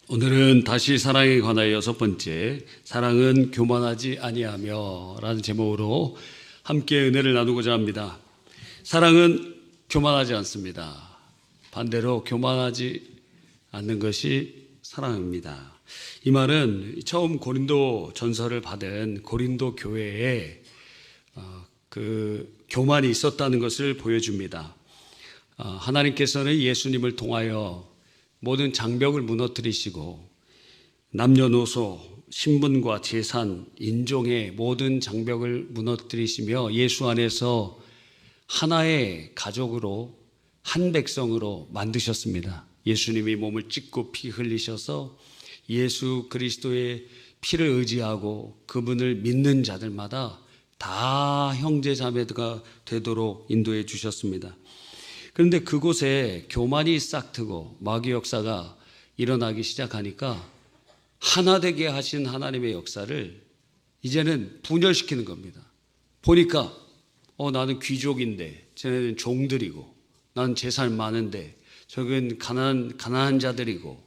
오늘은 다시 사랑에 관하여 여섯 번째, 사랑은 교만하지 아니하며 라는 제목으로 함께 은혜를 나누고자 합니다. 사랑은 교만하지 않습니다. 반대로 교만하지 않는 것이 사랑입니다. 이 말은 처음 고린도 전서를 받은 고린도 교회에 그 교만이 있었다는 것을 보여줍니다. 하나님께서는 예수님을 통하여 모든 장벽을 무너뜨리시고 남녀노소, 신분과 재산, 인종의 모든 장벽을 무너뜨리시며 예수 안에서 하나의 가족으로 한 백성으로 만드셨습니다. 예수님이 몸을 찢고 피 흘리셔서 예수 그리스도의 피를 의지하고 그분을 믿는 자들마다 다 형제 자매가 되도록 인도해 주셨습니다. 그런데 그곳에 교만이 싹트고 마귀 역사가 일어나기 시작하니까 하나 되게 하신 하나님의 역사를 이제는 분열시키는 겁니다. 보니까 나는 귀족인데 쟤네는 종들이고 난 재산 많은데 저건 가난한 자들이고,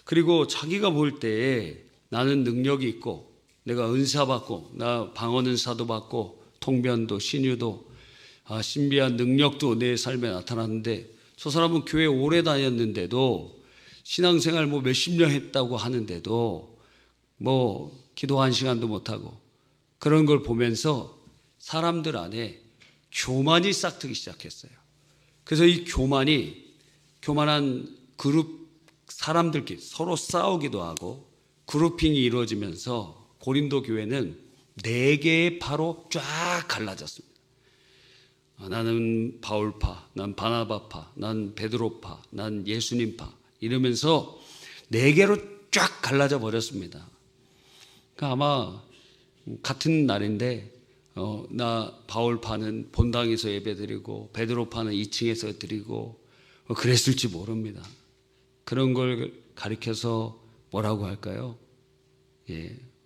그리고 자기가 볼 때에 나는 능력이 있고 내가 은사 받고 나 방언 은사도 받고 통변도 신유도 신비한 능력도 내 삶에 나타났는데 저 사람은 교회 오래 다녔는데도 신앙생활 몇십 년 했다고 하는데도 기도 한 시간도 못하고, 그런 걸 보면서 사람들 안에 교만이 싹트기 시작했어요. 그래서 이 교만한 그룹 사람들끼리 서로 싸우기도 하고 그룹핑이 이루어지면서 고린도 교회는 4개의 파로 쫙 갈라졌습니다. 나는 바울파, 난 바나바파, 난 베드로파, 난 예수님파, 이러면서 4개로 쫙 갈라져 버렸습니다. 그러니까 아마 같은 날인데 나 바울파는 본당에서 예배드리고 베드로파는 2층에서 드리고 그랬을지 모릅니다. 그런 걸 가리켜서 뭐라고 할까요?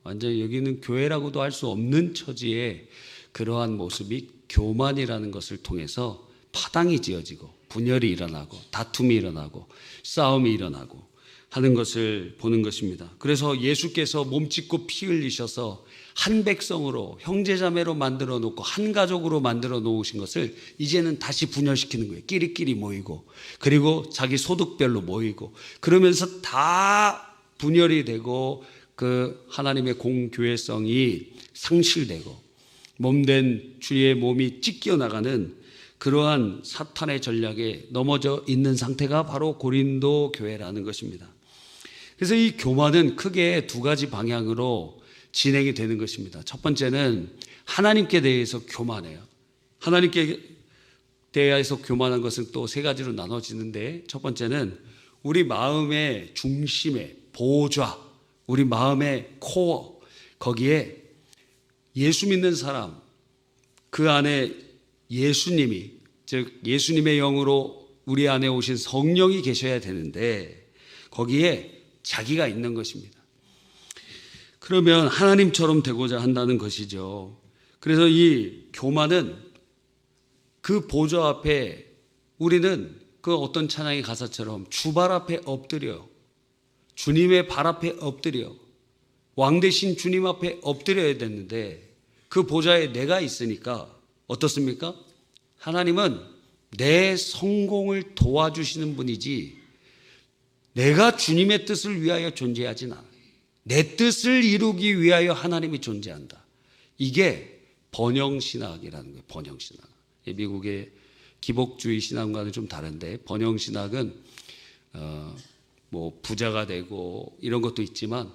완전 여기는 교회라고도 할 수 없는 처지에 그러한 모습이 교만이라는 것을 통해서 파당이 지어지고 분열이 일어나고 다툼이 일어나고 싸움이 일어나고 하는 것을 보는 것입니다. 그래서 예수께서 몸 찢고 피 흘리셔서 한 백성으로 형제자매로 만들어 놓고 한 가족으로 만들어 놓으신 것을 이제는 다시 분열시키는 거예요. 끼리끼리 모이고 그리고 자기 소득별로 모이고 그러면서 다 분열이 되고 그 하나님의 공교회성이 상실되고 몸된 주의 몸이 찢겨 나가는 그러한 사탄의 전략에 넘어져 있는 상태가 바로 고린도 교회라는 것입니다. 그래서 이 교만은 크게 2가지 방향으로 진행이 되는 것입니다. 첫 번째는 하나님께 대해서 교만해요. 하나님께 대해서 교만한 것은 또 3가지로 나눠지는데, 첫 번째는 우리 마음의 중심에 보좌, 우리 마음의 코어, 거기에 예수 믿는 사람, 그 안에 예수님이, 즉 예수님의 영으로 우리 안에 오신 성령이 계셔야 되는데 거기에 자기가 있는 것입니다. 그러면 하나님처럼 되고자 한다는 것이죠. 그래서 이 교만은 그 보좌 앞에 우리는 그 어떤 찬양의 가사처럼 주발 앞에 엎드려, 주님의 발 앞에 엎드려, 왕 대신 주님 앞에 엎드려야 되는데 그 보좌에 내가 있으니까 어떻습니까? 하나님은 내 성공을 도와주시는 분이지 내가 주님의 뜻을 위하여 존재하진 않아요. 내 뜻을 이루기 위하여 하나님이 존재한다. 이게 번영신학이라는 거예요. 번영신학. 미국의 기복주의 신학과는 좀 다른데, 번영신학은 부자가 되고 이런 것도 있지만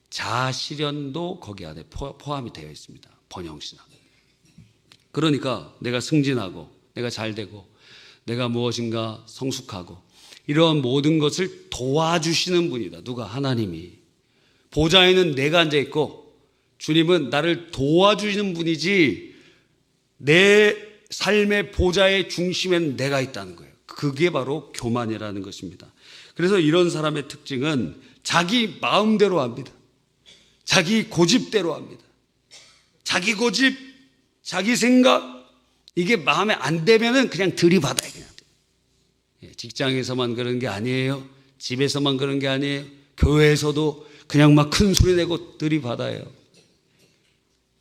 자아실현도 거기 안에 포함이 되어 있습니다. 번영신학. 그러니까 내가 승진하고 내가 잘되고 내가 무엇인가 성숙하고 이런 모든 것을 도와주시는 분이다. 누가? 하나님이. 보좌에는 내가 앉아있고 주님은 나를 도와주시는 분이지 내 삶의 보좌의 중심에는 내가 있다는 거예요. 그게 바로 교만이라는 것입니다. 그래서 이런 사람의 특징은 자기 마음대로 합니다. 자기 고집대로 합니다. 자기 고집, 자기 생각, 이게 마음에 안 되면은 그냥 들이받아야 그냥. 직장에서만 그런 게 아니에요. 집에서만 그런 게 아니에요. 교회에서도 그냥 막 큰 소리 내고 들이받아요.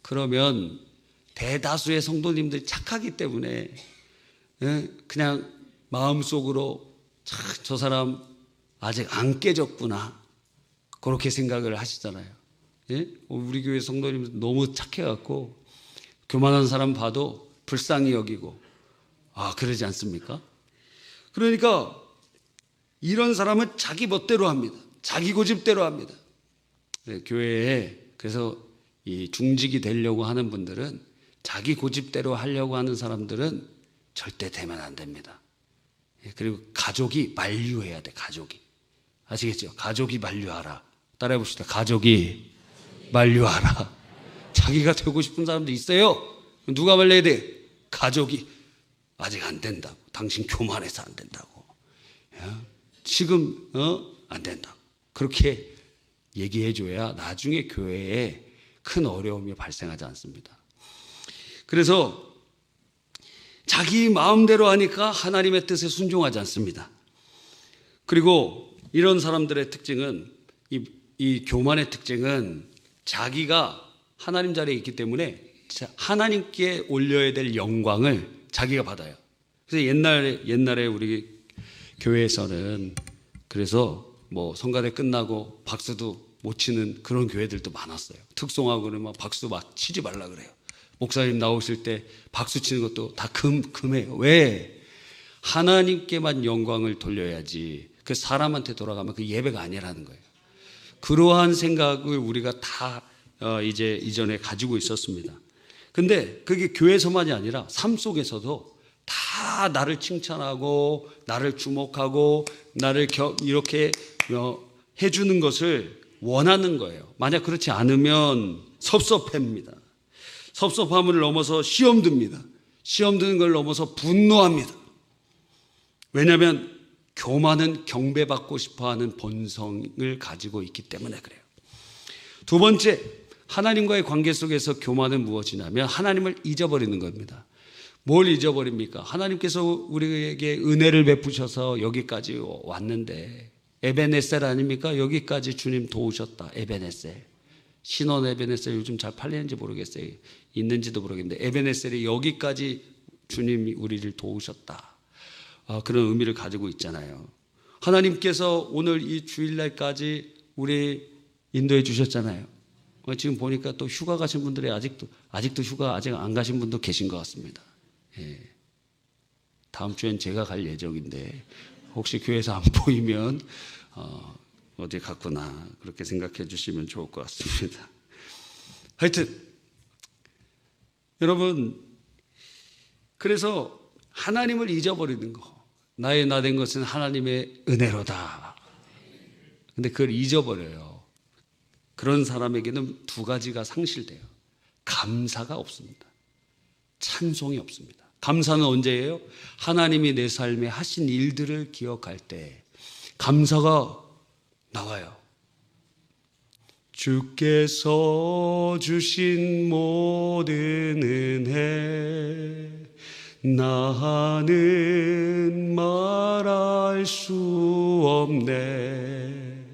그러면 대다수의 성도님들이 착하기 때문에 그냥 마음속으로 저 사람 아직 안 깨졌구나 그렇게 생각을 하시잖아요. 우리 교회 성도님들 너무 착해갖고 교만한 사람 봐도 불쌍히 여기고 그러지 않습니까? 그러니까 이런 사람은 자기 멋대로 합니다. 자기 고집대로 합니다. 교회에 그래서 이 중직이 되려고 하는 분들은 자기 고집대로 하려고 하는 사람들은 절대 되면 안 됩니다. 그리고 가족이 만류해야 돼. 가족이 아시겠죠? 가족이 만류하라. 따라해 봅시다. 가족이 만류하라. 자기가 되고 싶은 사람도 있어요. 누가 말려야 돼? 가족이. 아직 안 된다고. 당신 교만해서 안 된다고. 지금 안 된다고. 그렇게 얘기해 줘야 나중에 교회에 큰 어려움이 발생하지 않습니다. 그래서 자기 마음대로 하니까 하나님의 뜻에 순종하지 않습니다. 그리고 이런 사람들의 특징은 이 교만의 특징은 자기가 하나님 자리에 있기 때문에 하나님께 올려야 될 영광을 자기가 받아요. 그래서 옛날에 우리 교회에서는 그래서 뭐 성가대 끝나고 박수도 못 치는 그런 교회들도 많았어요. 특송하고는 막 박수 막 치지 말라 그래요. 목사님 나오실 때 박수 치는 것도 다 금해요. 왜? 하나님께만 영광을 돌려야지 그 사람한테 돌아가면 그 예배가 아니라는 거예요. 그러한 생각을 우리가 다 이제 이전에 가지고 있었습니다. 근데 그게 교회에서만이 아니라 삶 속에서도 다 나를 칭찬하고 나를 주목하고 나를 이렇게 해주는 것을 원하는 거예요. 만약 그렇지 않으면 섭섭합니다. 섭섭함을 넘어서 시험 듭니다. 시험 드는 걸 넘어서 분노합니다. 왜냐하면 교만은 경배받고 싶어하는 본성을 가지고 있기 때문에 그래요. 두 번째, 하나님과의 관계 속에서 교만은 무엇이냐면 하나님을 잊어버리는 겁니다. 뭘 잊어버립니까? 하나님께서 우리에게 은혜를 베푸셔서 여기까지 왔는데 에베네셀 아닙니까? 여기까지 주님 도우셨다. 에베네셀. 신원 에베네셀 요즘 잘 팔리는지 모르겠어요. 있는지도 모르겠는데 에베네셀이 여기까지 주님이 우리를 도우셨다. 그런 의미를 가지고 있잖아요. 하나님께서 오늘 이 주일날까지 우리 인도해 주셨잖아요. 지금 보니까 또 휴가 가신 분들이 아직도 휴가 아직 안 가신 분도 계신 것 같습니다. 다음 주엔 제가 갈 예정인데 혹시 교회에서 안 보이면 어디 갔구나 그렇게 생각해 주시면 좋을 것 같습니다. 하여튼 여러분, 그래서 하나님을 잊어버리는 거, 나의 나 된 것은 하나님의 은혜로다. 근데 그걸 잊어버려요. 그런 사람에게는 두 가지가 상실돼요. 감사가 없습니다. 찬송이 없습니다. 감사는 언제예요? 하나님이 내 삶에 하신 일들을 기억할 때 감사가 나와요. 주께서 주신 모든 은혜 나는 말할 수 없네.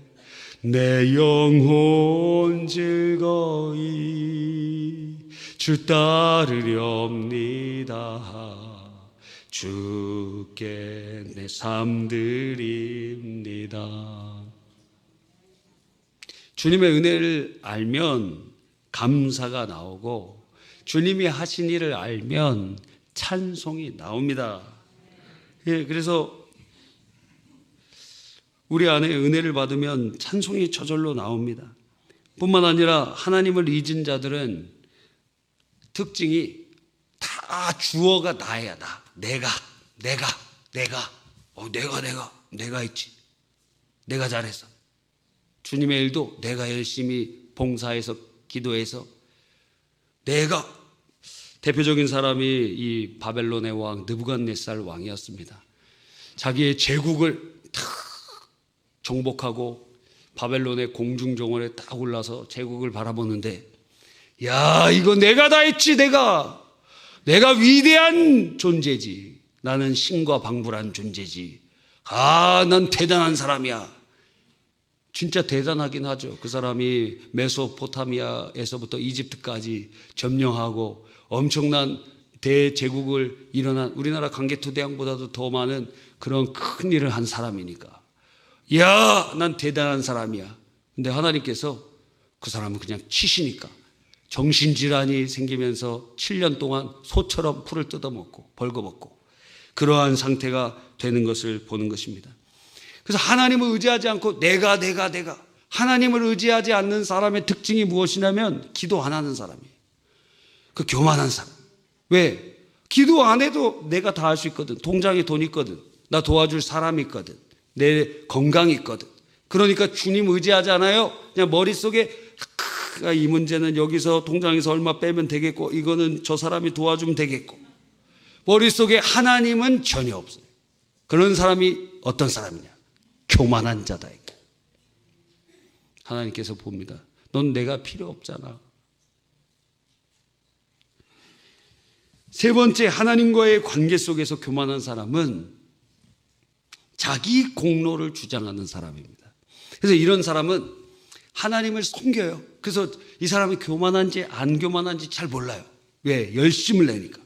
내 영혼 즐거이 주 따르렵니다. 주께 내 삶 드립니다. 주님의 은혜를 알면 감사가 나오고 주님이 하신 일을 알면 찬송이 나옵니다. 그래서 우리 안에 은혜를 받으면 찬송이 저절로 나옵니다. 뿐만 아니라 하나님을 잊은 자들은 특징이 다 주어가 나야. 내가 했지. 내가 잘해서. 주님의 일도 내가 열심히 봉사해서 기도해서 내가. 대표적인 사람이 이 바벨론의 왕 느부갓네살 왕이었습니다. 자기의 제국을 다 정복하고 바벨론의 공중정원에 딱 올라서 제국을 바라보는데, 야, 이거 내가 다 했지. 내가 위대한 존재지. 나는 신과 방불한 존재지. 난 대단한 사람이야. 진짜 대단하긴 하죠. 그 사람이 메소포타미아에서부터 이집트까지 점령하고 엄청난 대제국을 일어난 우리나라 강개토대왕보다도 더 많은 그런 큰 일을 한 사람이니까 야, 난 대단한 사람이야. 근데 하나님께서 그 사람은 그냥 치시니까 정신질환이 생기면서 7년 동안 소처럼 풀을 뜯어먹고 벌거벗고 그러한 상태가 되는 것을 보는 것입니다. 그래서 하나님을 의지하지 않고 내가 하나님을 의지하지 않는 사람의 특징이 무엇이냐면 기도 안 하는 사람이에요. 그 교만한 사람. 왜? 기도 안 해도 내가 다 할 수 있거든. 통장에 돈 있거든. 나 도와줄 사람이 있거든. 내 건강이 있거든. 그러니까 주님 의지하지 않아요. 그냥 머릿속에 이 문제는 여기서 통장에서 얼마 빼면 되겠고 이거는 저 사람이 도와주면 되겠고 머릿속에 하나님은 전혀 없어요. 그런 사람이 어떤 사람이냐? 교만한 자다. 하나님께서 봅니다. 넌 내가 필요 없잖아. 세 번째, 하나님과의 관계 속에서 교만한 사람은 자기 공로를 주장하는 사람입니다. 그래서 이런 사람은 하나님을 섬겨요. 그래서 이 사람이 교만한지 안 교만한지 잘 몰라요. 왜? 열심을 내니까.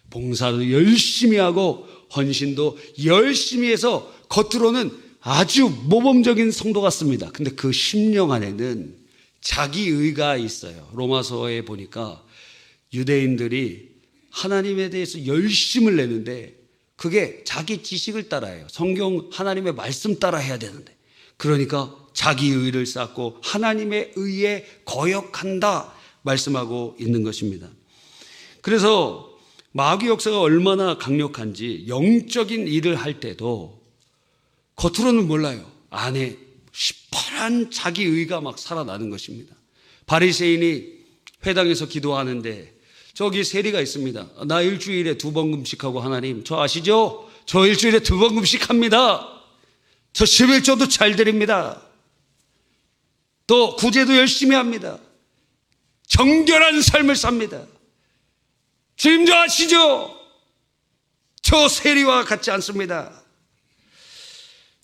봉사도 열심히 하고 헌신도 열심히 해서 겉으로는 아주 모범적인 성도 같습니다. 근데 그 심령 안에는 자기의가 있어요. 로마서에 보니까 유대인들이 하나님에 대해서 열심을 내는데 그게 자기 지식을 따라해요. 성경 하나님의 말씀 따라 해야 되는데 그러니까 자기의를 쌓고 하나님의 의에 거역한다 말씀하고 있는 것입니다. 그래서 마귀 역사가 얼마나 강력한지 영적인 일을 할 때도 겉으로는 몰라요. 안에 시퍼런 자기의가 막 살아나는 것입니다. 바리새인이 회당에서 기도하는데 저기 세리가 있습니다. 나 일주일에 2번 금식하고 하나님 저 아시죠? 저 일주일에 2번 금식합니다. 저 11조도 잘 드립니다. 또 구제도 열심히 합니다. 정결한 삶을 삽니다. 주님도 아시죠? 저 세리와 같지 않습니다.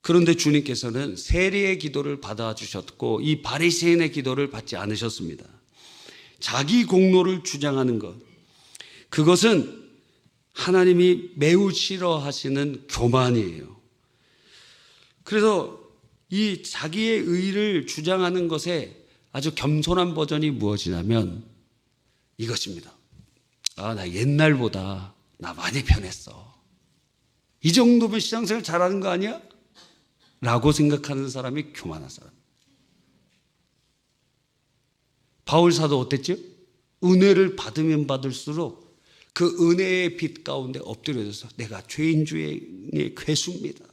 그런데 주님께서는 세리의 기도를 받아주셨고 이 바리새인의 기도를 받지 않으셨습니다. 자기 공로를 주장하는 것, 그것은 하나님이 매우 싫어하시는 교만이에요. 그래서 이 자기의 의를 주장하는 것에 아주 겸손한 버전이 무엇이냐면 이것입니다. 아, 나 옛날보다 나 많이 변했어. 이 정도면 신앙생활 잘하는 거 아니야? 라고 생각하는 사람이 교만한 사람. 바울 사도 어땠죠? 은혜를 받으면 받을수록 그 은혜의 빛 가운데 엎드려져서 내가 죄인 중에 괴수입니다.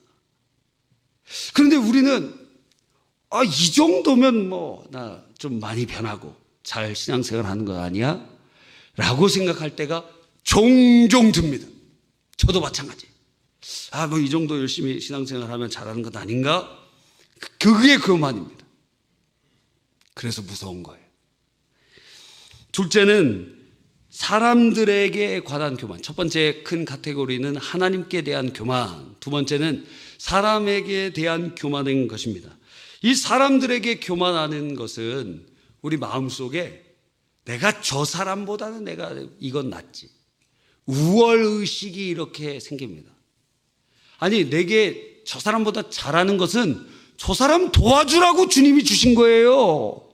그런데 우리는 이 정도면 나 좀 많이 변하고 잘 신앙생활 하는 거 아니야? 라고 생각할 때가 종종 듭니다. 저도 마찬가지. 이 정도 열심히 신앙생활 하면 잘하는 것 아닌가? 그게 교만입니다. 그래서 무서운 거예요. 둘째는 사람들에게 관한 교만. 첫 번째 큰 카테고리는 하나님께 대한 교만. 두 번째는 사람에게 대한 교만인 것입니다. 이 사람들에게 교만하는 것은 우리 마음속에 내가 저 사람보다는 내가 이건 낫지. 우월의식이 이렇게 생깁니다. 아니, 내게 저 사람보다 잘하는 것은 저 사람 도와주라고 주님이 주신 거예요.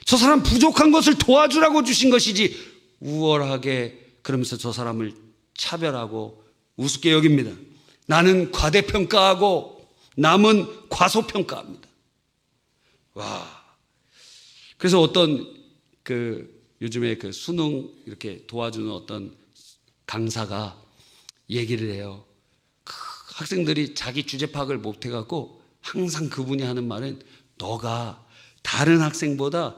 저 사람 부족한 것을 도와주라고 주신 것이지 우월하게 그러면서 저 사람을 차별하고 우습게 여깁니다. 나는 과대평가하고 남은 과소평가합니다. 그래서 어떤 요즘에 수능 이렇게 도와주는 어떤 강사가 얘기를 해요. 학생들이 자기 주제 파악을 못 해갖고 항상 그분이 하는 말은 너가 다른 학생보다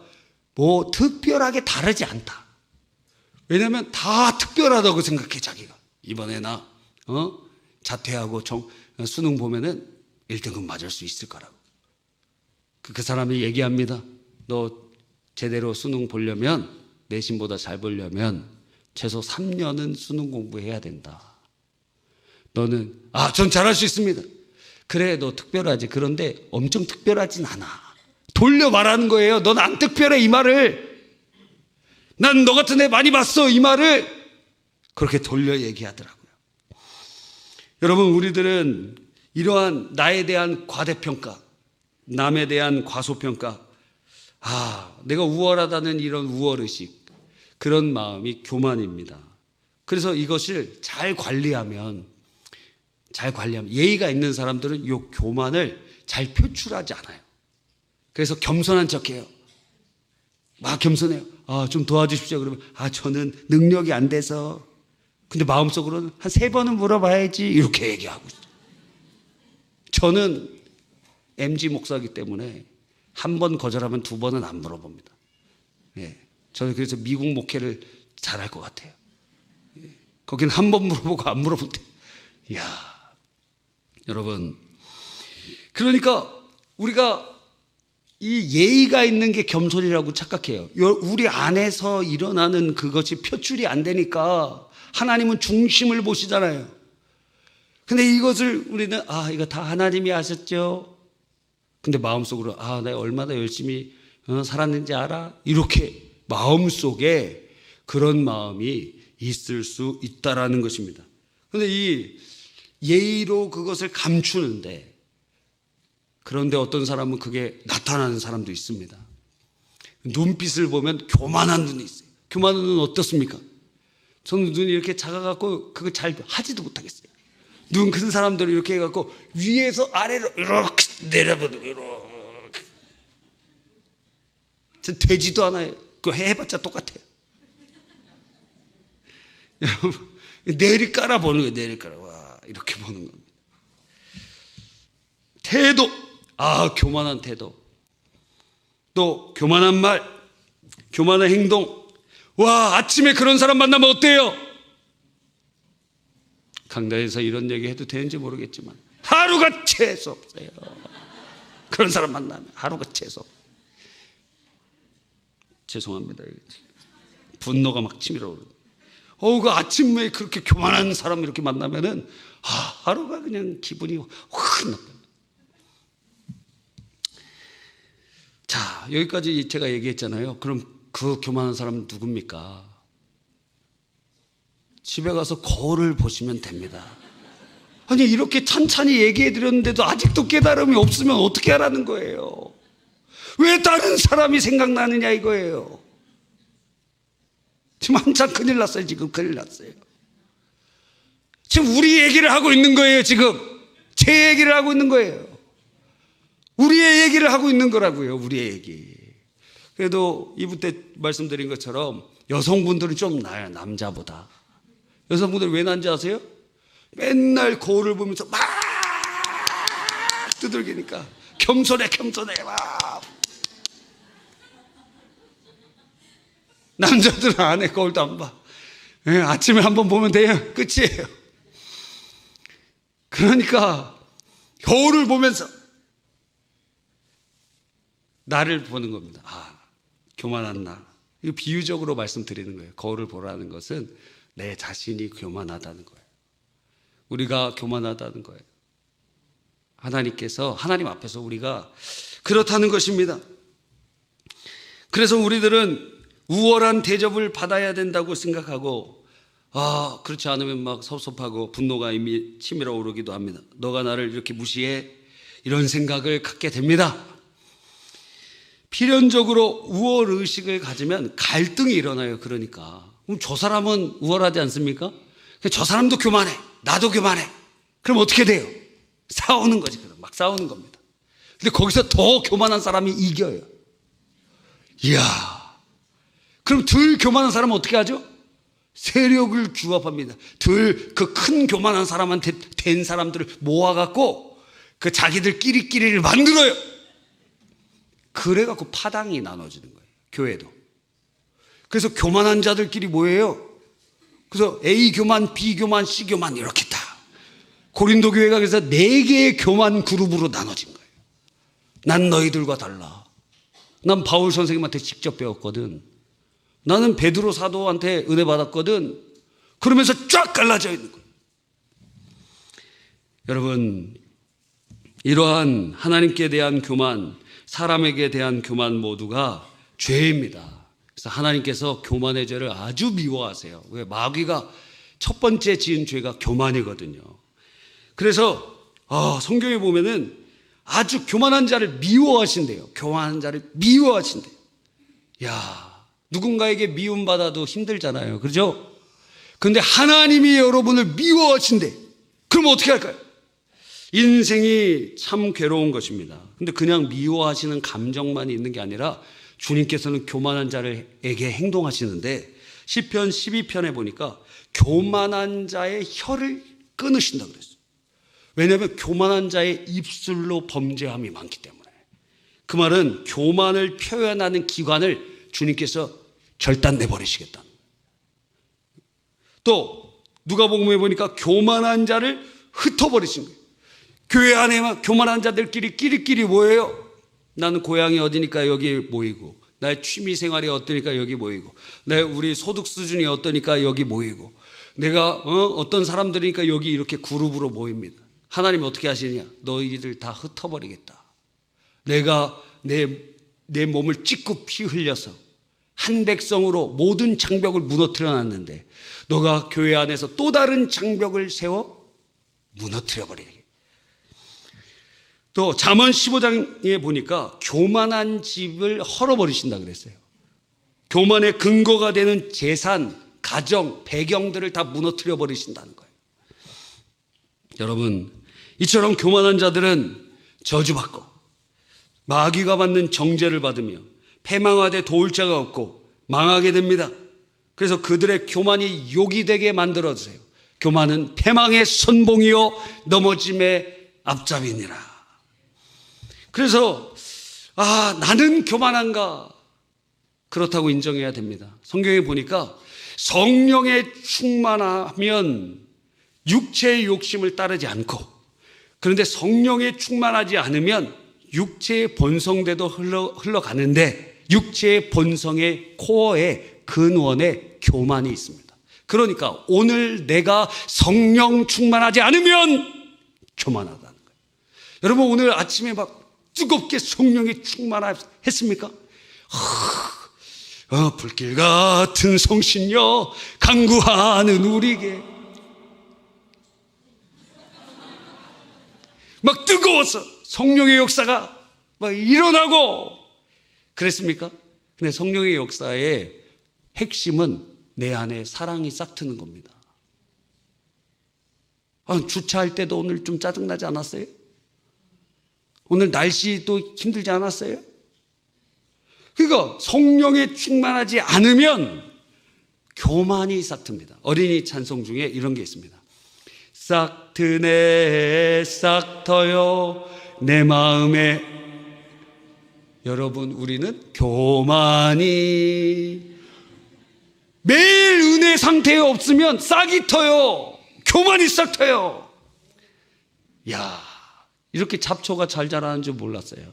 특별하게 다르지 않다. 왜냐하면 다 특별하다고 생각해 자기가. 이번에 나 자퇴하고 수능 보면은 1등급 맞을 수 있을 거라고. 그 사람이 얘기합니다. 너 제대로 수능 보려면 내신보다 잘 보려면 최소 3년은 수능 공부해야 된다. 너는 전 잘할 수 있습니다. 그래, 너 특별하지. 그런데 엄청 특별하진 않아. 돌려 말하는 거예요. 넌 안 특별해, 이 말을. 난 너 같은 애 많이 봤어, 이 말을. 그렇게 돌려 얘기하더라고요. 여러분, 우리들은 이러한 나에 대한 과대평가, 남에 대한 과소평가, 내가 우월하다는 이런 우월의식, 그런 마음이 교만입니다. 그래서 이것을 잘 관리하면 예의가 있는 사람들은 이 교만을 잘 표출하지 않아요. 그래서 겸손한 척해요. 막 겸손해요. 좀 도와주십시오. 그러면 저는 능력이 안 돼서. 근데 마음속으로는 한 3번은 물어봐야지 이렇게 얘기하고 있어요. 저는 MG 목사이기 때문에 한 번 거절하면 2번은 안 물어봅니다. 저는 그래서 미국 목회를 잘할 것 같아요. 거기는 한 번 물어보고 안 물어본대. 여러분, 그러니까 우리가 이 예의가 있는 게 겸손이라고 착각해요. 우리 안에서 일어나는 그것이 표출이 안 되니까 하나님은 중심을 보시잖아요. 근데 이것을 우리는 이거 다 하나님이 하셨죠. 근데 마음속으로 내가 얼마나 열심히 살았는지 알아? 이렇게 마음속에 그런 마음이 있을 수 있다라는 것입니다. 근데 이 예의로 그것을 감추는데, 그런데 어떤 사람은 그게 나타나는 사람도 있습니다. 눈빛을 보면 교만한 눈이 있어요. 교만한 눈은 어떻습니까? 저는 눈이 이렇게 작아갖고 그거 잘 하지도 못하겠어요. 눈 큰 사람들은 이렇게 해갖고 위에서 아래로 이렇게 내려보는, 이렇게. 되지도 않아요. 그거 해봤자 똑같아요. 여러분, 내리 깔아보는 거예요. 내리 깔아. 이렇게 보는 겁니다. 태도. 교만한 태도. 또 교만한 말, 교만한 행동. 아침에 그런 사람 만나면 어때요? 강단에서 이런 얘기 해도 되는지 모르겠지만 하루가 재수 없어요. 그런 사람 만나면 하루가 재수 없어요. 죄송합니다. 분노가 막 치밀어 오르고. 그 아침에 그렇게 교만한 사람 이렇게 만나면은 하루가 그냥 기분이 확 나빠요. 자, 여기까지 제가 얘기했잖아요. 그럼 그 교만한 사람은 누굽니까? 집에 가서 거울을 보시면 됩니다. 아니, 이렇게 찬찬히 얘기해 드렸는데도 아직도 깨달음이 없으면 어떻게 하라는 거예요? 왜 다른 사람이 생각나느냐 이거예요. 지금 한참 큰일 났어요. 지금 큰일 났어요. 지금 우리 얘기를 하고 있는 거예요. 지금 제 얘기를 하고 있는 거예요. 우리의 얘기를 하고 있는 거라고요. 우리의 얘기. 그래도 이분 때 말씀드린 것처럼 여성분들은 좀 나아요. 남자보다. 여성분들은 왜 난지 아세요? 맨날 거울을 보면서 막 두들기니까 겸손해 막. 남자들은 안 해. 거울도 안 봐. 아침에 한번 보면 돼요. 끝이에요. 그러니까 거울을 보면서 나를 보는 겁니다. 교만한 나. 이거 비유적으로 말씀드리는 거예요. 거울을 보라는 것은 내 자신이 교만하다는 거예요. 우리가 교만하다는 거예요. 하나님 앞에서 우리가 그렇다는 것입니다. 그래서 우리들은 우월한 대접을 받아야 된다고 생각하고, 그렇지 않으면 막 섭섭하고 분노가 이미 치밀어 오르기도 합니다. 너가 나를 이렇게 무시해? 이런 생각을 갖게 됩니다. 필연적으로 우월 의식을 가지면 갈등이 일어나요. 그러니까 그럼 저 사람은 우월하지 않습니까? 저 사람도 교만해, 나도 교만해. 그럼 어떻게 돼요? 싸우는 거지. 막 싸우는 겁니다. 근데 거기서 더 교만한 사람이 이겨요. 이야, 그럼 덜 교만한 사람은 어떻게 하죠? 세력을 규합합니다. 그 큰 교만한 사람한테 된 사람들을 모아갖고 그 자기들끼리를 만들어요. 그래갖고 파당이 나눠지는 거예요. 교회도. 그래서 교만한 자들끼리 뭐예요? 그래서 A 교만, B 교만, C 교만 이렇게 다. 고린도 교회가 그래서 4개의 교만 그룹으로 나눠진 거예요. 난 너희들과 달라. 난 바울 선생님한테 직접 배웠거든. 나는 베드로 사도한테 은혜 받았거든. 그러면서 쫙 갈라져 있는 거예요. 여러분, 이러한 하나님께 대한 교만, 사람에게 대한 교만 모두가 죄입니다. 그래서 하나님께서 교만의 죄를 아주 미워하세요. 왜? 마귀가 첫 번째 지은 죄가 교만이거든요. 그래서 성경에 보면은 아주 교만한 자를 미워하신대요. 교만한 자를 미워하신대요. 야, 누군가에게 미움받아도 힘들잖아요. 그렇죠? 그런데 하나님이 여러분을 미워하신대. 그럼 어떻게 할까요? 인생이 참 괴로운 것입니다. 근데 그냥 미워하시는 감정만 있는 게 아니라 주님께서는 교만한 자에게 행동하시는데 시편 12편에 보니까 교만한 자의 혀를 끊으신다 그랬어요. 왜냐하면 교만한 자의 입술로 범죄함이 많기 때문에. 그 말은 교만을 표현하는 기관을 주님께서 절단내 버리시겠다. 또 누가복음에 보니까 교만한 자를 흩어버리신 거예요. 교회 안에만 교만한 자들끼리 끼리끼리 모여요. 나는 고향이 어디니까 여기 모이고, 나의 취미 생활이 어떠니까 여기 모이고, 우리 소득 수준이 어떠니까 여기 모이고, 내가 어떤 사람들이니까 여기 이렇게 그룹으로 모입니다. 하나님이 어떻게 하시느냐? 너희들 다 흩어버리겠다. 내가 내 몸을 찢고 피 흘려서 한 백성으로 모든 장벽을 무너뜨려 놨는데 너가 교회 안에서 또 다른 장벽을 세워 무너뜨려 버리게. 또 잠언 15장에 보니까 교만한 집을 헐어버리신다 그랬어요. 교만의 근거가 되는 재산, 가정, 배경들을 다 무너뜨려 버리신다는 거예요. 여러분, 이처럼 교만한 자들은 저주받고 마귀가 받는 정죄를 받으며 패망하되 도울 자가 없고 망하게 됩니다. 그래서 그들의 교만이 욕이 되게 만들어주세요. 교만은 패망의 선봉이요 넘어짐의 앞잡이니라. 그래서 나는 교만한가? 그렇다고 인정해야 됩니다. 성경에 보니까 성령에 충만하면 육체의 욕심을 따르지 않고, 그런데 성령에 충만하지 않으면 육체의 본성대로 흘러가는데 육체의 본성의 코어에 근원에 교만이 있습니다. 그러니까 오늘 내가 성령 충만하지 않으면 교만하다는 거예요. 여러분, 오늘 아침에 막 뜨겁게 성령에 충만했습니까? 불길 같은 성신여 간구하는 우리에게 막 뜨거워서 성령의 역사가 막 일어나고 그랬습니까? 근데 성령의 역사의 핵심은 내 안에 사랑이 싹트는 겁니다. 주차할 때도 오늘 좀 짜증나지 않았어요? 오늘 날씨도 힘들지 않았어요? 그러니까 성령에 충만하지 않으면 교만이 싹틉니다. 어린이 찬송 중에 이런 게 있습니다. 싹트네 싹터요 내 마음에. 여러분, 우리는 교만이 매일 은혜 상태에 없으면 싹이 터요. 교만이 싹 터요. 야, 이렇게 잡초가 잘 자라는 줄 몰랐어요.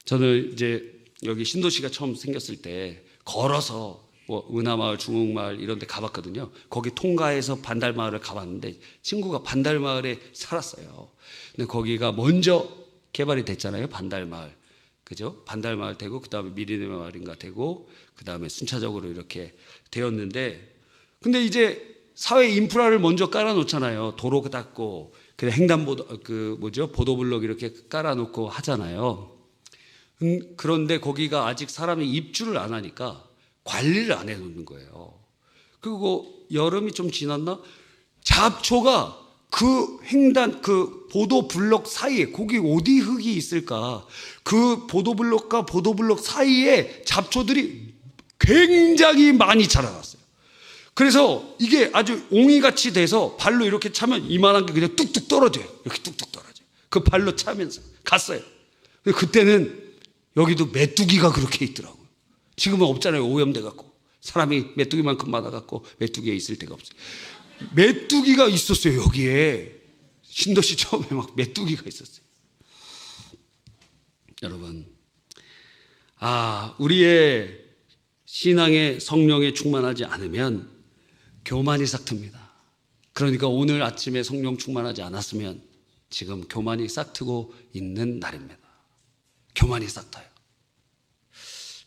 저는 이제 여기 신도시가 처음 생겼을 때 걸어서 은하마을, 중흥마을 이런 데 가봤거든요. 거기 통가에서 반달마을을 가봤는데 친구가 반달마을에 살았어요. 근데 거기가 먼저 개발이 됐잖아요. 반달마을. 그죠? 반달마을 되고 그 다음에 미리네 마을인가 되고 그 다음에 순차적으로 이렇게 되었는데, 근데 이제 사회 인프라를 먼저 깔아놓잖아요. 도로 닦고 횡단보도 보도블록 이렇게 깔아놓고 하잖아요. 그런데 거기가 아직 사람이 입주를 안 하니까 관리를 안 해놓는 거예요. 그리고 여름이 좀 지났나? 잡초가 그 보도블록 사이에, 거기 어디 흙이 있을까? 그 보도블록과 보도블록 사이에 잡초들이 굉장히 많이 자라났어요. 그래서 이게 아주 옹이같이 돼서 발로 이렇게 차면 이만한 게 그냥 뚝뚝 떨어져요. 이렇게 뚝뚝 떨어져요. 그 발로 차면서 갔어요. 그때는 여기도 메뚜기가 그렇게 있더라고요. 지금은 없잖아요. 오염돼 갖고 사람이 메뚜기만큼 많아 갖고 메뚜기에 있을 데가 없어요. 메뚜기가 있었어요. 여기에 신도시 처음에 막 메뚜기가 있었어요. 여러분, 우리의 신앙의 성령에 충만하지 않으면 교만이 싹틉니다. 그러니까 오늘 아침에 성령 충만하지 않았으면 지금 교만이 싹트고 있는 날입니다. 교만이 싹트요.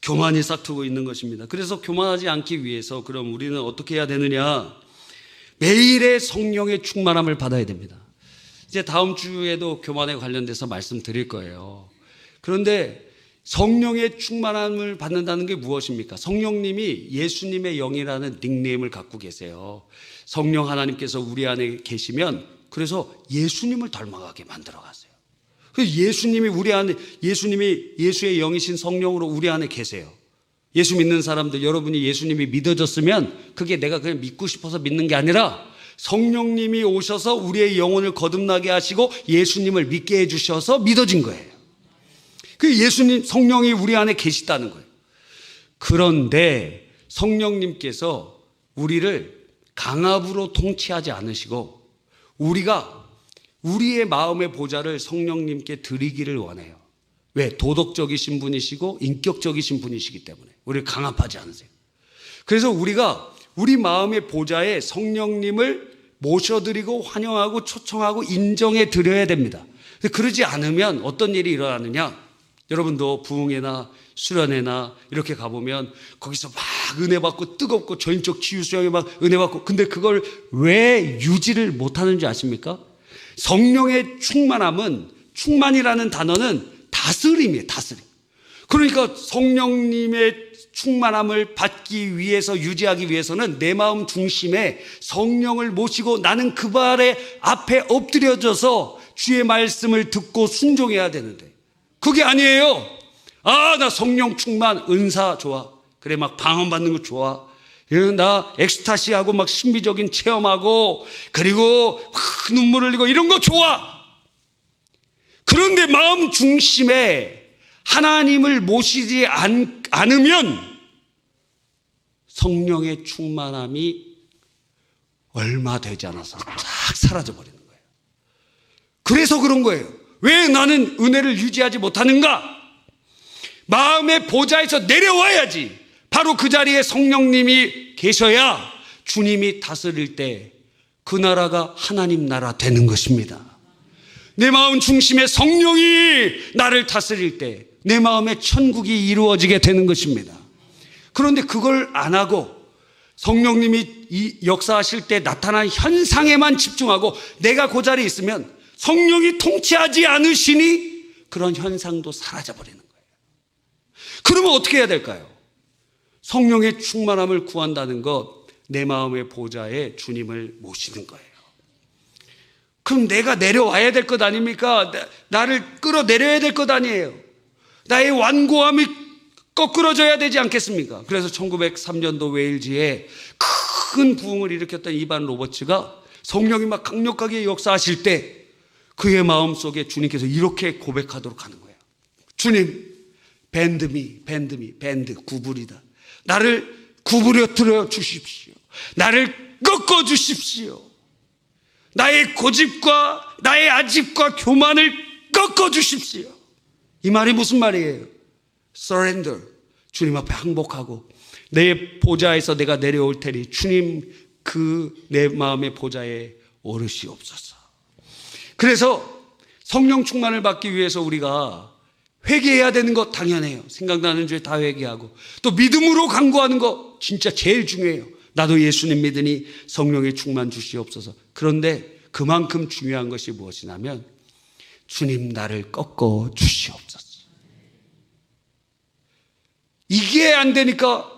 교만이 싹트고 있는 것입니다. 그래서 교만하지 않기 위해서 그럼 우리는 어떻게 해야 되느냐? 매일의 성령의 충만함을 받아야 됩니다. 이제 다음 주에도 교만에 관련돼서 말씀드릴 거예요. 그런데 성령의 충만함을 받는다는 게 무엇입니까? 성령님이 예수님의 영이라는 닉네임을 갖고 계세요. 성령 하나님께서 우리 안에 계시면 그래서 예수님을 닮아가게 만들어 가세요. 예수님이 우리 안에, 예수님이 예수의 영이신 성령으로 우리 안에 계세요. 예수 믿는 사람들, 여러분이 예수님이 믿어졌으면 그게 내가 그냥 믿고 싶어서 믿는 게 아니라 성령님이 오셔서 우리의 영혼을 거듭나게 하시고 예수님을 믿게 해주셔서 믿어진 거예요. 그 예수님, 성령이 우리 안에 계시다는 거예요. 그런데 성령님께서 우리를 강압으로 통치하지 않으시고 우리가 우리의 마음의 보좌를 성령님께 드리기를 원해요. 왜? 도덕적이신 분이시고 인격적이신 분이시기 때문에 우리를 강압하지 않으세요. 그래서 우리가 우리 마음의 보좌에 성령님을 모셔드리고 환영하고 초청하고 인정해 드려야 됩니다. 그러지 않으면 어떤 일이 일어나느냐? 여러분도 부흥회나 수련회나 이렇게 가보면 거기서 막 은혜 받고 뜨겁고 전인적 치유 수양에 막 은혜 받고, 근데 그걸 왜 유지를 못하는지 아십니까? 성령의 충만함은, 충만이라는 단어는 다스림이에요. 다스림. 그러니까 성령님의 충만함을 받기 위해서, 유지하기 위해서는 내 마음 중심에 성령을 모시고 나는 그 발의 앞에 엎드려져서 주의 말씀을 듣고 순종해야 되는데 그게 아니에요. 아, 나 성령 충만, 은사 좋아. 그래, 막 방언받는 거 좋아. 나 엑스타시하고 막 신비적인 체험하고 그리고 막 눈물 흘리고 이런 거 좋아. 그런데 마음 중심에 하나님을 모시지 않으면 성령의 충만함이 얼마 되지 않아서 싹 사라져 버리는 거예요. 그래서 그런 거예요. 왜 나는 은혜를 유지하지 못하는가? 마음의 보좌에서 내려와야지. 바로 그 자리에 성령님이 계셔야 주님이 다스릴 때 그 나라가 하나님 나라 되는 것입니다. 내 마음 중심에 성령이 나를 다스릴 때 내 마음에 천국이 이루어지게 되는 것입니다. 그런데 그걸 안 하고 성령님이 이 역사하실 때 나타난 현상에만 집중하고 내가 그 자리에 있으면 성령이 통치하지 않으시니 그런 현상도 사라져버리는 거예요. 그러면 어떻게 해야 될까요? 성령의 충만함을 구한다는 것, 내 마음의 보좌에 주님을 모시는 거예요. 그럼 내가 내려와야 될 것 아닙니까? 나를 끌어내려야 될 것 아니에요. 나의 완고함이 거꾸러져야 되지 않겠습니까? 그래서 1903년도 웨일즈에 큰 부흥을 일으켰던 이반 로버츠가 성령이 막 강력하게 역사하실 때 그의 마음속에 주님께서 이렇게 고백하도록 하는 거예요. 주님, 밴드 구부리다. 나를 구부려뜨려 주십시오. 나를 꺾어 주십시오. 나의 고집과 나의 아집과 교만을 꺾어 주십시오. 이 말이 무슨 말이에요? Surrender. 주님 앞에 항복하고 내 보좌에서 내가 내려올 테니 주님 그 내 마음의 보좌에 오르시옵소서. 그래서 성령 충만을 받기 위해서 우리가 회개해야 되는 것 당연해요. 생각나는 죄 다 회개하고 또 믿음으로 간구하는 거 진짜 제일 중요해요. 나도 예수님 믿으니 성령의 충만 주시옵소서. 그런데 그만큼 중요한 것이 무엇이냐면 주님 나를 꺾어 주시옵소서. 이게 안 되니까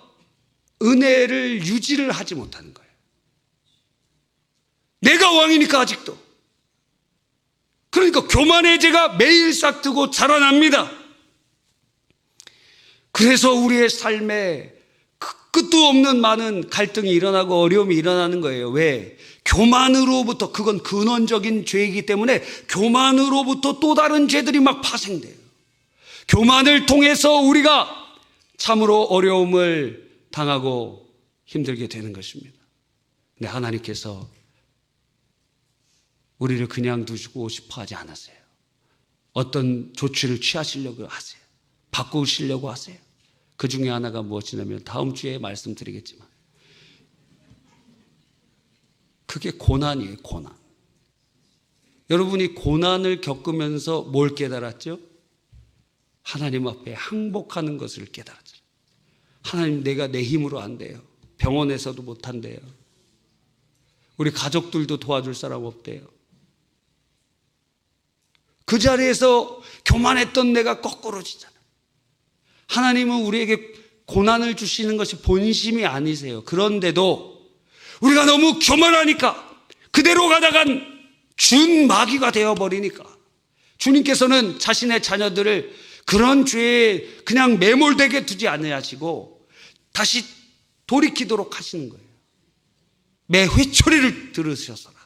은혜를 유지를 하지 못하는 거예요. 내가 왕이니까 아직도. 그러니까 교만의 죄가 매일 싹트고 자라납니다. 그래서 우리의 삶에 끝도 없는 많은 갈등이 일어나고 어려움이 일어나는 거예요. 왜? 교만으로부터, 그건 근원적인 죄이기 때문에 교만으로부터 또 다른 죄들이 막 파생돼요. 교만을 통해서 우리가 참으로 어려움을 당하고 힘들게 되는 것입니다. 근데 하나님께서 우리를 그냥 두고 싶어 하지 않으세요. 어떤 조치를 취하시려고 하세요. 바꾸시려고 하세요. 그 중에 하나가 무엇이냐면 다음 주에 말씀드리겠지만 그게 고난이에요. 고난. 여러분이 고난을 겪으면서 뭘 깨달았죠? 하나님 앞에 항복하는 것을 깨달았죠. 하나님, 내가 내 힘으로 안 돼요. 병원에서도 못 한대요. 우리 가족들도 도와줄 사람 없대요. 그 자리에서 교만했던 내가 거꾸로 지잖아요. 하나님은 우리에게 고난을 주시는 것이 본심이 아니세요. 그런데도 우리가 너무 교만하니까, 그대로 가다간 준마귀가 되어버리니까, 주님께서는 자신의 자녀들을 그런 죄에 그냥 매몰되게 두지 않으시고 다시 돌이키도록 하시는 거예요. 매 회초리를 들으셔서라도.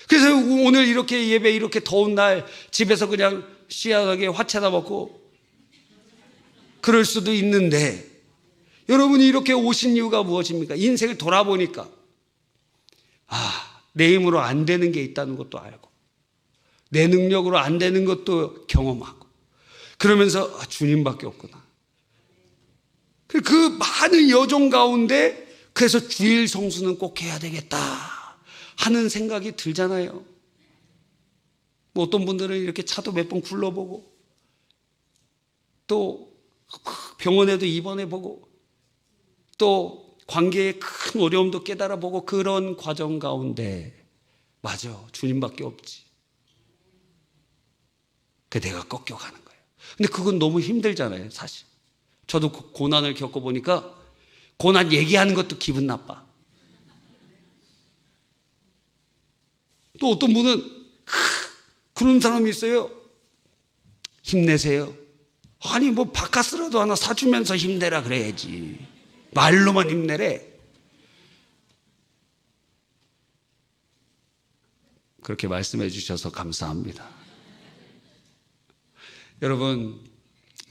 그래서 오늘 이렇게 예배, 이렇게 더운 날 집에서 그냥 시원하게 화채나 먹고 그럴 수도 있는데, 여러분이 이렇게 오신 이유가 무엇입니까? 인생을 돌아보니까 내 힘으로 안 되는 게 있다는 것도 알고, 내 능력으로 안 되는 것도 경험하고, 그러면서 주님밖에 없구나. 그 많은 여정 가운데 그래서 주일 성수는 꼭 해야 되겠다 하는 생각이 들잖아요. 뭐 어떤 분들은 이렇게 차도 몇 번 굴러보고, 또 병원에도 입원해보고, 또 관계의 큰 어려움도 깨달아보고, 그런 과정 가운데 맞아, 주님밖에 없지. 그 내가 꺾여가는 거예요. 근데 그건 너무 힘들잖아요, 사실. 저도 고난을 겪어보니까 고난 얘기하는 것도 기분 나빠. 또 어떤 분은 그런 사람이 있어요. 힘내세요. 아니 뭐 바카스라도 하나 사주면서 힘내라 그래야지. 말로만 힘내래. 그렇게 말씀해 주셔서 감사합니다. 여러분,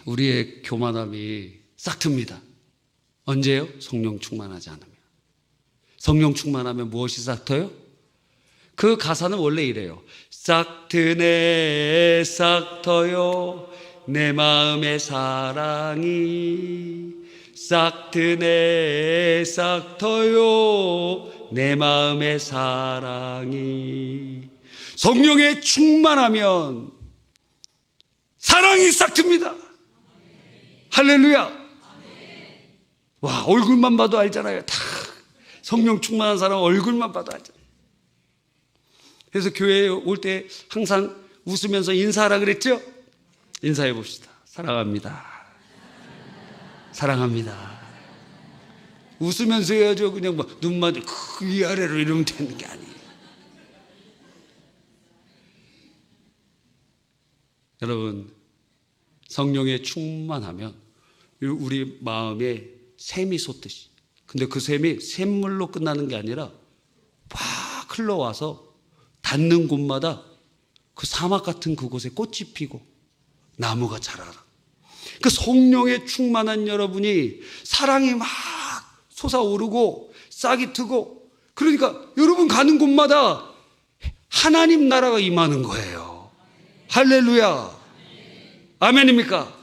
우리의 교만함이 싹틉니다. 언제요? 성령 충만하지 않으면. 성령 충만하면 무엇이 싹트요? 그 가사는 원래 이래요. 싹트네 싹터요 내 마음의 사랑이, 싹트네 싹터요 내 마음의 사랑이. 성령에 충만하면 사랑이 싹틉니다. 할렐루야. 와, 얼굴만 봐도 알잖아요. 다 성령 충만한 사람 얼굴만 봐도 알잖아요. 그래서 교회에 올 때 항상 웃으면서 인사하라 그랬죠? 인사해 봅시다. 사랑합니다. 사랑합니다. 웃으면서 해야죠. 그냥 뭐 눈만 위아래로 이러면 되는 게 아니에요. 여러분, 성령에 충만하면 우리 마음에 샘이 솟듯이, 근데 그 샘이 샘물로 끝나는 게 아니라 팍 흘러와서 닿는 곳마다 그 사막 같은 그곳에 꽃이 피고 나무가 자라라. 그 성령에 충만한 여러분이 사랑이 막 솟아오르고 싹이 트고, 그러니까 여러분 가는 곳마다 하나님 나라가 임하는 거예요. 할렐루야. 아멘입니까?